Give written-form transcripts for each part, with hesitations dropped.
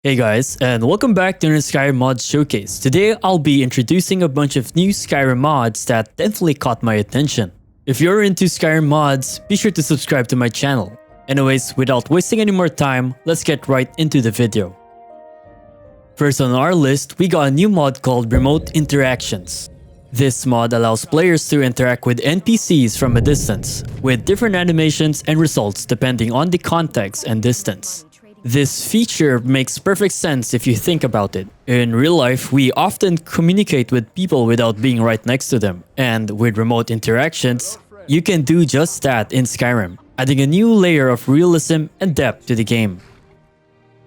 Hey guys, and welcome back to the Skyrim Mods Showcase. Today I'll be introducing a bunch of new Skyrim mods that definitely caught my attention. If you're into Skyrim mods, be sure to subscribe to my channel. Anyways, without wasting any more time, let's get right into the video. First on our list, we got a new mod called Remote Interactions. This mod allows players to interact with NPCs from a distance, with different animations and results depending on the context and distance. This feature makes perfect sense if you think about it. In real life, we often communicate with people without being right next to them, and with remote interactions, you can do just that in Skyrim, adding a new layer of realism and depth to the game.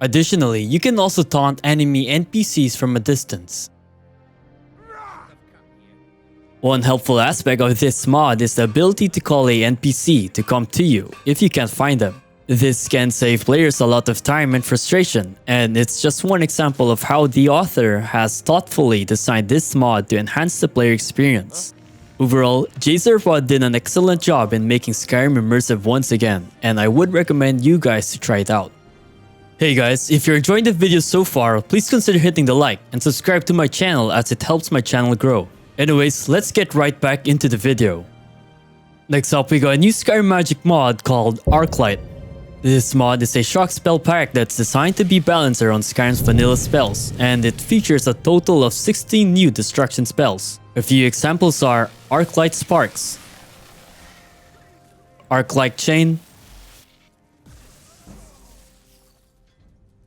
Additionally, you can also taunt enemy NPCs from a distance. One helpful aspect of this mod is the ability to call a NPC to come to you if you can't find them. This can save players a lot of time and frustration, and it's just one example of how the author has thoughtfully designed this mod to enhance the player experience. Overall, Jayserpa did an excellent job in making Skyrim immersive once again, and I would recommend you guys to try it out. Hey guys, if you're enjoying the video so far, please consider hitting the like and subscribe to my channel as it helps my channel grow. Anyways, let's get right back into the video. Next up, we got a new Skyrim magic mod called Arclight. This mod is a shock spell pack that's designed to be balanced around Skyrim's vanilla spells, and it features a total of 16 new destruction spells. A few examples are Arclight Sparks, Arclight Chain,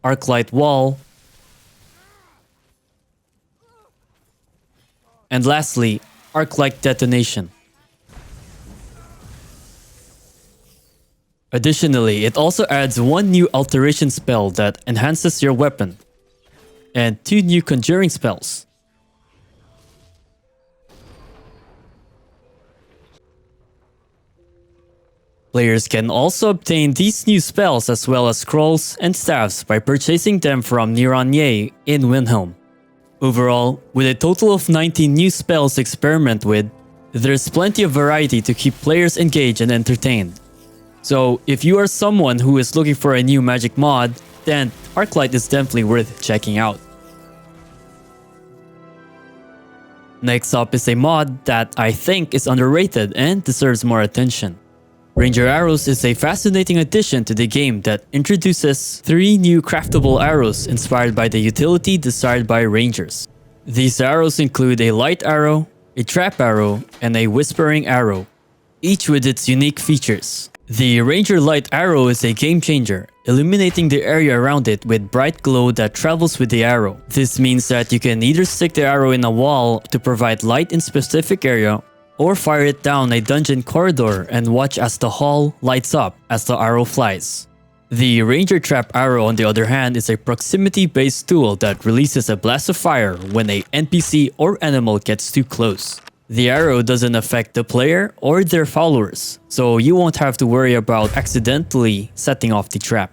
Arclight Wall, and lastly, Arclight Detonation. Additionally, it also adds one new alteration spell that enhances your weapon, and two new conjuring spells. Players can also obtain these new spells as well as scrolls and staffs by purchasing them from Darenii in Windhelm. Overall, with a total of 19 new spells to experiment with, there's plenty of variety to keep players engaged and entertained. So, if you are someone who is looking for a new magic mod, then Arclight is definitely worth checking out. Next up is a mod that I think is underrated and deserves more attention. Ranger Arrows is a fascinating addition to the game that introduces 3 new craftable arrows inspired by the utility desired by Rangers. These arrows include a light arrow, a trap arrow, and a whispering arrow, each with its unique features. The Ranger Light Arrow is a game changer, illuminating the area around it with bright glow that travels with the arrow. This means that you can either stick the arrow in a wall to provide light in specific area, or fire it down a dungeon corridor and watch as the hall lights up as the arrow flies. The Ranger Trap Arrow, on the other hand, is a proximity-based tool that releases a blast of fire when a NPC or animal gets too close. The arrow doesn't affect the player or their followers, so you won't have to worry about accidentally setting off the trap.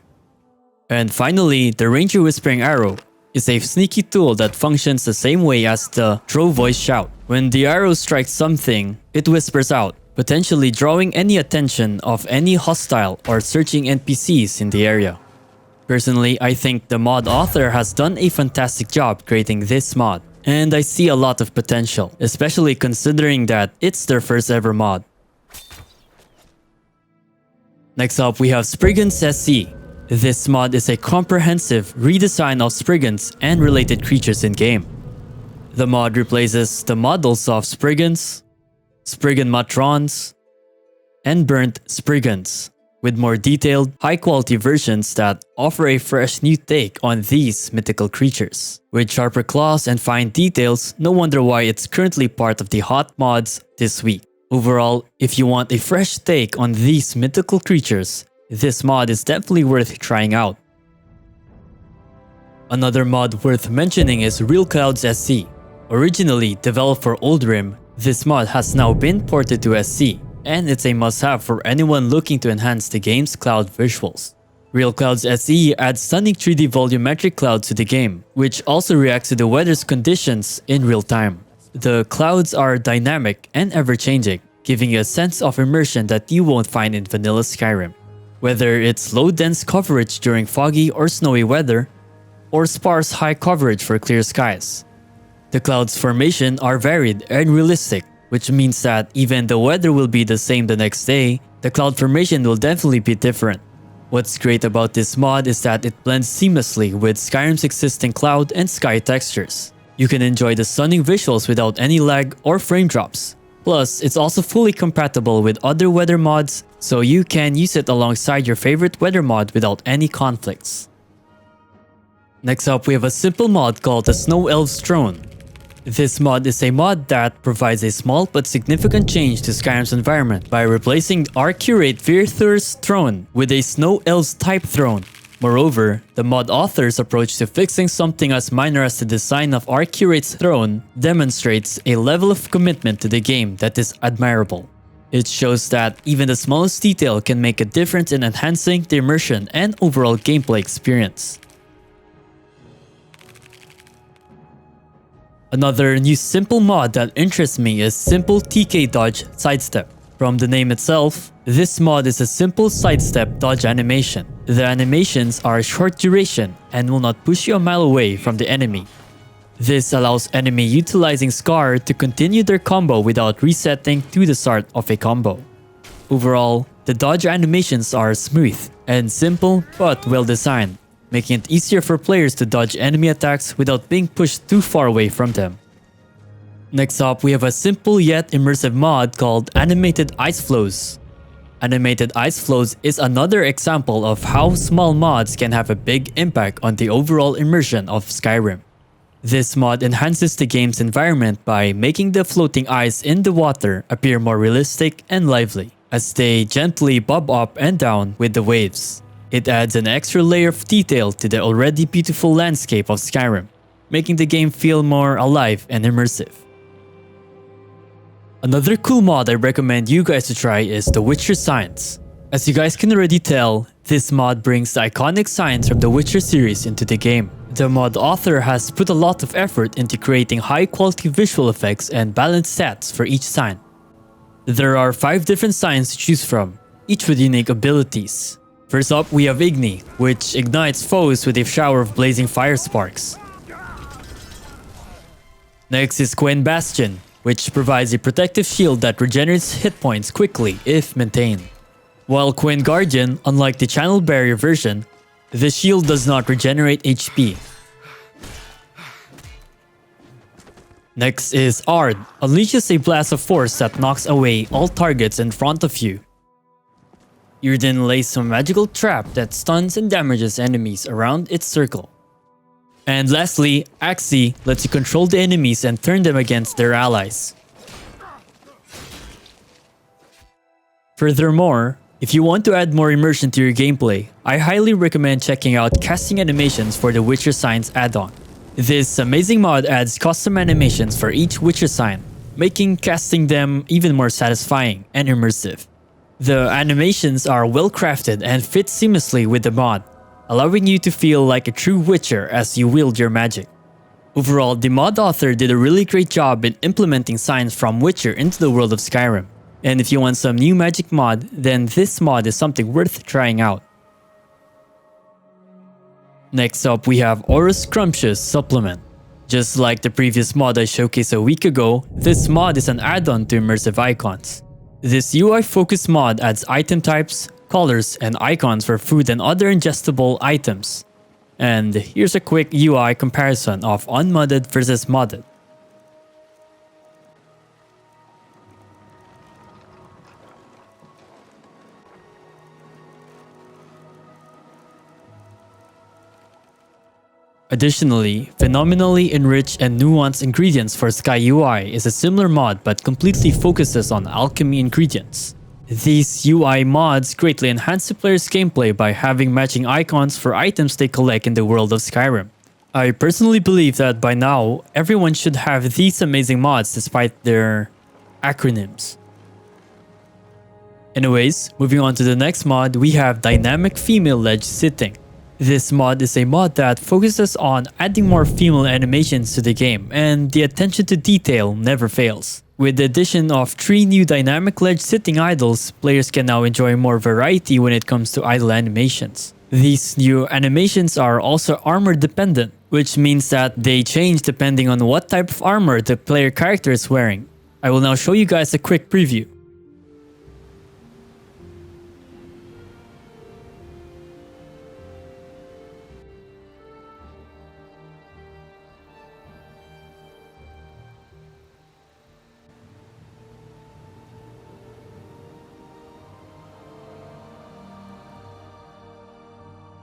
And finally, the Ranger Whispering Arrow is a sneaky tool that functions the same way as the Throw Voice Shout. When the arrow strikes something, it whispers out, potentially drawing any attention of any hostile or searching NPCs in the area. Personally, I think the mod author has done a fantastic job creating this mod, and I see a lot of potential, especially considering that it's their first ever mod. Next up, we have Spriggans SE. This mod is a comprehensive redesign of Spriggans and related creatures in-game. The mod replaces the models of Spriggans, Spriggan Matrons, and Burnt Spriggans, with more detailed, high-quality versions that offer a fresh new take on these mythical creatures. With sharper claws and fine details, no wonder why it's currently part of the hot mods this week. Overall, if you want a fresh take on these mythical creatures, this mod is definitely worth trying out. Another mod worth mentioning is Clouds SE. Originally developed for Oldrim, this mod has now been ported to SC, and it's a must-have for anyone looking to enhance the game's cloud visuals. Clouds SE adds stunning 3D volumetric clouds to the game, which also reacts to the weather's conditions in real time. The clouds are dynamic and ever-changing, giving you a sense of immersion that you won't find in vanilla Skyrim. Whether it's low dense coverage during foggy or snowy weather, or sparse high coverage for clear skies. The clouds' formation are varied and realistic, which means that even the weather will be the same the next day, the cloud formation will definitely be different. What's great about this mod is that it blends seamlessly with Skyrim's existing cloud and sky textures. You can enjoy the stunning visuals without any lag or frame drops. Plus, it's also fully compatible with other weather mods, so you can use it alongside your favorite weather mod without any conflicts. Next up, we have a simple mod called the Snow Elves Throne. This mod is a mod that provides a small but significant change to Skyrim's environment by replacing our curate Virthur's throne with a Snow Elves type throne. Moreover, the mod author's approach to fixing something as minor as the design of our curate's throne demonstrates a level of commitment to the game that is admirable. It shows that even the smallest detail can make a difference in enhancing the immersion and overall gameplay experience. Another new simple mod that interests me is simple TKDODGE Sidestep. From the name itself, this mod is a simple sidestep dodge animation. The animations are short duration and will not push you a mile away from the enemy. This allows enemy utilizing Scar to continue their combo without resetting to the start of a combo. Overall, the dodge animations are smooth and simple but well designed, making it easier for players to dodge enemy attacks without being pushed too far away from them. Next up, we have a simple yet immersive mod called Animated Ice Floes. Animated Ice Floes is another example of how small mods can have a big impact on the overall immersion of Skyrim. This mod enhances the game's environment by making the floating ice in the water appear more realistic and lively, as they gently bob up and down with the waves. It adds an extra layer of detail to the already beautiful landscape of Skyrim, making the game feel more alive and immersive. Another cool mod I recommend you guys to try is the Witcher signs. As you guys can already tell, this mod brings the iconic signs from the Witcher series into the game. The mod author has put a lot of effort into creating high quality visual effects and balanced stats for each sign. There are 5 different signs to choose from, each with unique abilities. First up, we have Igni, which ignites foes with a shower of blazing fire sparks. Next is Kyne Bastion, which provides a protective shield that regenerates hit points quickly if maintained. While Kyne Guardian, unlike the Channel Barrier version, the shield does not regenerate HP. Next is Ard, unleashes a blast of force that knocks away all targets in front of you. Yrden lays some magical trap that stuns and damages enemies around its circle. And lastly, Axii lets you control the enemies and turn them against their allies. Furthermore, if you want to add more immersion to your gameplay, I highly recommend checking out casting animations for the Witcher Signs add-on. This amazing mod adds custom animations for each Witcher sign, making casting them even more satisfying and immersive. The animations are well crafted and fit seamlessly with the mod, allowing you to feel like a true Witcher as you wield your magic. Overall, the mod author did a really great job in implementing signs from Witcher into the world of Skyrim. And if you want some new magic mod, then this mod is something worth trying out. Next up, we have Aurus Scrumptious Supplement. Just like the previous mod I showcased a week ago, this mod is an add-on to immersive icons. This UI-focused mod adds item types, colors, and icons for food and other ingestible items. And here's a quick UI comparison of unmodded versus modded. Additionally, phenomenally enriched and nuanced ingredients for Sky UI is a similar mod but completely focuses on alchemy ingredients. These UI mods greatly enhance the player's gameplay by having matching icons for items they collect in the world of Skyrim. I personally believe that by now, everyone should have these amazing mods despite their acronyms. Anyways, moving on to the next mod, we have Dynamic Female Ledge Sitting. This mod is a mod that focuses on adding more female animations to the game, and the attention to detail never fails. With the addition of 3 new dynamic ledge sitting idols, players can now enjoy more variety when it comes to idol animations. These new animations are also armor dependent, which means that they change depending on what type of armor the player character is wearing. I will now show you guys a quick preview.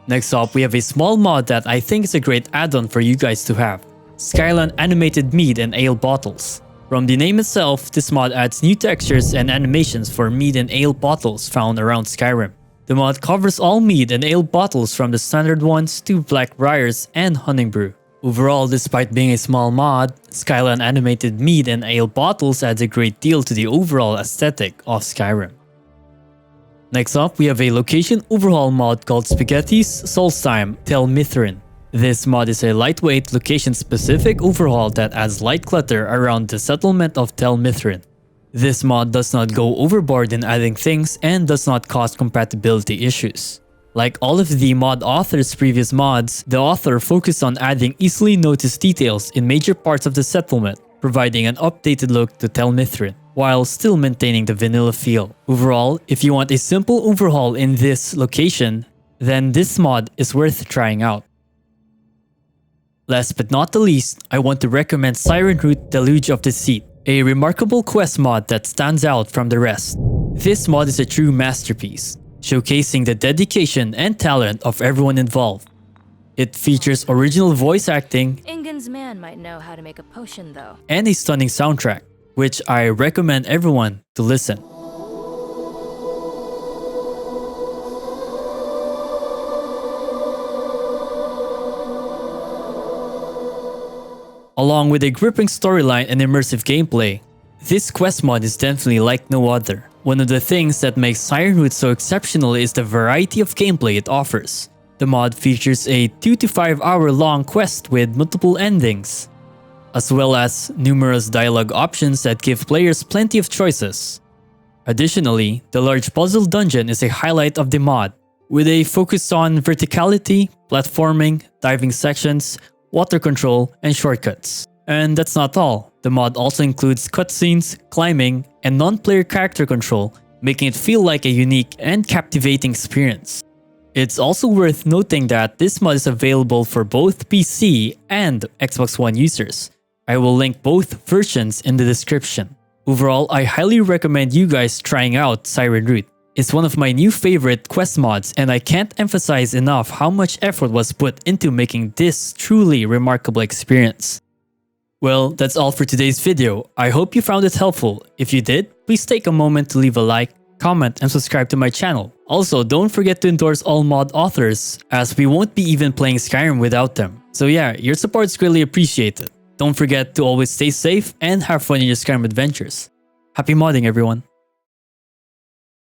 Next up, we have a small mod that I think is a great add-on for you guys to have. Skyrim animated mead and ale bottles. From the name itself, this mod adds new textures and animations for mead and ale bottles found around Skyrim. The mod covers all mead and ale bottles from the standard ones to Black Briars and Honey Brew. Overall, despite being a small mod, Skyrim animated mead and ale bottles adds a great deal to the overall aesthetic of Skyrim. Next up, we have a location overhaul mod called Spaghetti's Solstheim Tel Mithrin. This mod is a lightweight, location-specific overhaul that adds light clutter around the settlement of Tel Mithrin. This mod does not go overboard in adding things and does not cause compatibility issues. Like all of the mod author's previous mods, the author focused on adding easily noticed details in major parts of the settlement, providing an updated look to Tel Mithrin, while still maintaining the vanilla feel. Overall, if you want a simple overhaul in this location, then this mod is worth trying out. Last but not the least, I want to recommend Siren Root Deluge of Deceit, a remarkable quest mod that stands out from the rest. This mod is a true masterpiece, showcasing the dedication and talent of everyone involved. It features original voice acting, Ingun's man might know how to make a potion though, and a stunning soundtrack, which I recommend everyone to listen. Along with a gripping storyline and immersive gameplay, this quest mod is definitely like no other. One of the things that makes Siren Root so exceptional is the variety of gameplay it offers. The mod features a 2 to 5 hour long quest with multiple endings, as well as numerous dialogue options that give players plenty of choices. Additionally, the large puzzle dungeon is a highlight of the mod, with a focus on verticality, platforming, diving sections, water control, and shortcuts. And that's not all. The mod also includes cutscenes, climbing, and non-player character control, making it feel like a unique and captivating experience. It's also worth noting that this mod is available for both PC and Xbox One users. I will link both versions in the description. Overall, I highly recommend you guys trying out Siren Root. It's one of my new favorite quest mods, and I can't emphasize enough how much effort was put into making this truly remarkable experience. Well, that's all for today's video. I hope you found it helpful. If you did, please take a moment to leave a like, comment, and subscribe to my channel. Also, don't forget to endorse all mod authors, as we won't be even playing Skyrim without them. So yeah, your support is greatly appreciated. Don't forget to always stay safe and have fun in your Skyrim adventures. Happy modding, everyone!